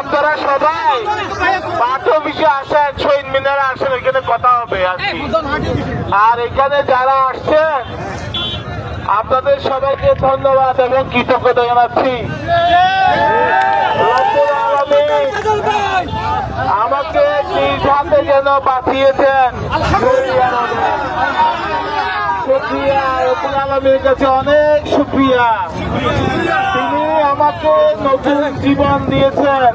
আপনারা সবাই পাঠ অফিসে আসেন, শহীদ মিনারে আসেন, এখানে কথা হবে আর এখানে যারা আসছেন আপনাদের সবাইকে ধন্যবাদ এবং কৃতজ্ঞতা জানাচ্ছি। আমাকে নিজ হাতে যেন পাঠিয়েছেন, শুকরিয়া, রব্বুল আলামিনের কাছে অনেক শুকরিয়া। তিনি আমাকে নতুন জীবন দিয়েছেন,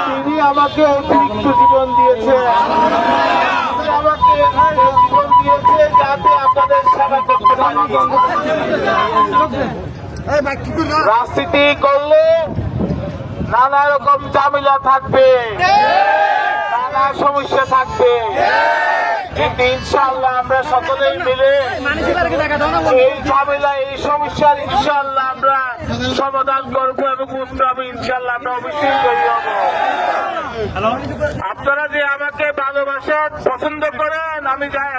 তিনি আমাকে অতিরিক্ত জীবন দিয়েছেন, আমাকে জীবন দিয়েছে যাতে আপনাদের সেবা করতে পারি। রাজনীতি করলে নানা রকম ঝামেলা থাকবে, নানা সমস্যা থাকবে, কিন্তু ইনশাআল্লাহ আমরা সকলেই মিলে এই ঝামেলা, এই সমস্যার ইনশাআল্লাহ আমরা সমাধান করবো এবং উত্তর ইনশাআল্লাহ আমরা অবশ্যই তৈরি হব। আপনারা যে আমাকে ভালোবাসেন, পছন্দ করেন আমি যাই,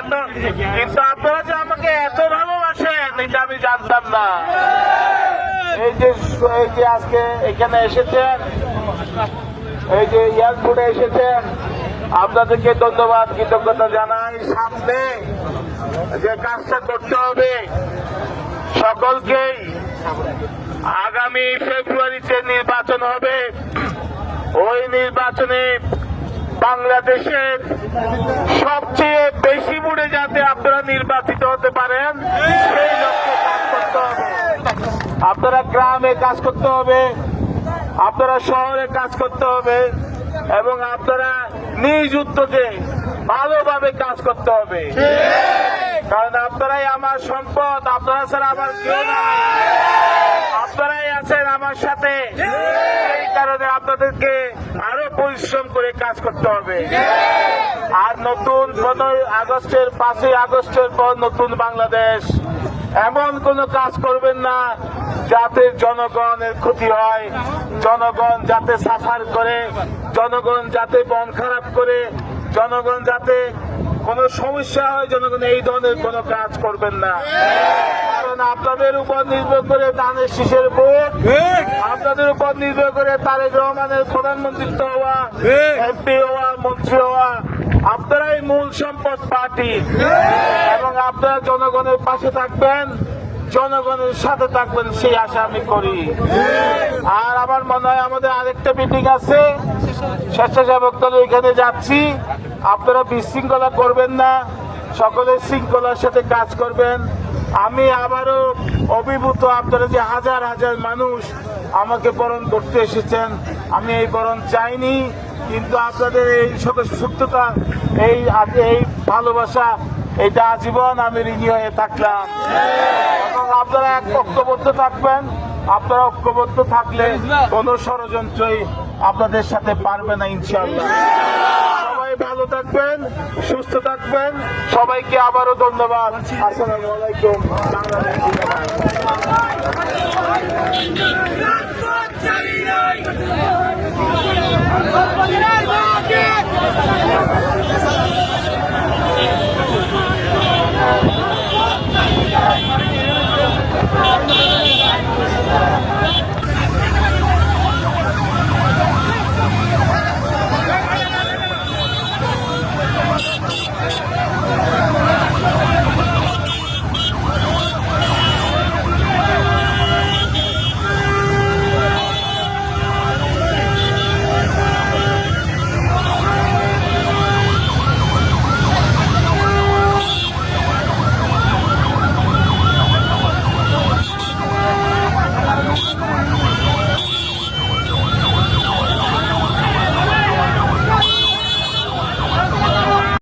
কিন্তু আপনারা যে আমাকে এত ভালোবাসেন এটা আমি জানতাম না। এই যে আজকে এখানে এসেছেন, এই যে এয়ারপোর্টে এসেছেন, আপনাদেরকে ধন্যবাদ, কৃতজ্ঞতা জানাই। সামনে যে কাজটা করতে হবে সকলকেই। আগামী ফেব্রুয়ারিতে নির্বাচন হবে, ওই নির্বাচনে বাংলাদেশের সবচেয়ে বেশি বুড়ে যাতে আপনারা নির্বাচিত হতে পারেন সেই লক্ষ্যে কাজ করতে হবে। আপনারা গ্রামে কাজ করতে হবে, আপনারা শহরে কাজ করতে হবে এবং আপনারা নিজ উদ্যোগে ভালোভাবে কাজ করতে হবে। কারণ আপনারাই আমার সম্পদ, আপনারা ছাড়া আমার কেউ নাই, আপনারাই আছেন আমার সাথে। এই কারণে আপনাদেরকে আরো পরিশ্রম করে কাজ করতে হবে। আর নতুন 5ই আগস্টের পর নতুন বাংলাদেশ, এমন কোন কাজ করবেন না যাতে জনগণের ক্ষতি হয়, জনগণ যাতে সাফার করে, জনগণ যাতে মন খারাপ করে, জনগণ যাতে কোনো সমস্যা হয়, জনগণ এই ধরনের কোনো কাজ করবেন না। কারণ আপনাদের উপর নির্ভর করে ধানের শীষের ভোট, আপনাদের উপর নির্ভর করে তারেক রহমানের প্রধানমন্ত্রিত্ব হওয়া, এমপি হওয়া, মন্ত্রী হওয়া। আপনারাই মূল সম্পদ পার্টি এবং আপনারা জনগণের পাশে থাকবেন, জনগণের সাথে থাকবেন, সেই আশা আমি করি। আর আমার মনে হয় আমাদের আরেকটা মিটিং আছে, স্বেচ্ছাসেবক দল এখানে যাচ্ছি। আপনারা বিশৃঙ্খলা করবেন না, সকলের শৃঙ্খলার সাথে কাজ করবেন। আমি আবারও অভিভূত, আপনারা যে হাজার হাজার মানুষ আমাকে বরণ করতে এসেছেন, আমি এই বরণ চাইনি, কিন্তু আপনাদের এই স্বতঃস্ফূর্ততা, এই ভালোবাসা, এটা আজীবন আমি ঋণী হয়ে থাকলাম। এবং আপনারা এক ঐক্যবদ্ধ থাকবেন। আপনারা ঐক্যবদ্ধ থাকলে কোন ষড়যন্ত্রই আপনাদের সাথে পারবে না ইনশাআল্লাহ। সবাই ভালো থাকবেন, সুস্থ থাকবেন। সবাইকে আবারও ধন্যবাদ। আসসালামু আলাইকুম। বাংলাদেশ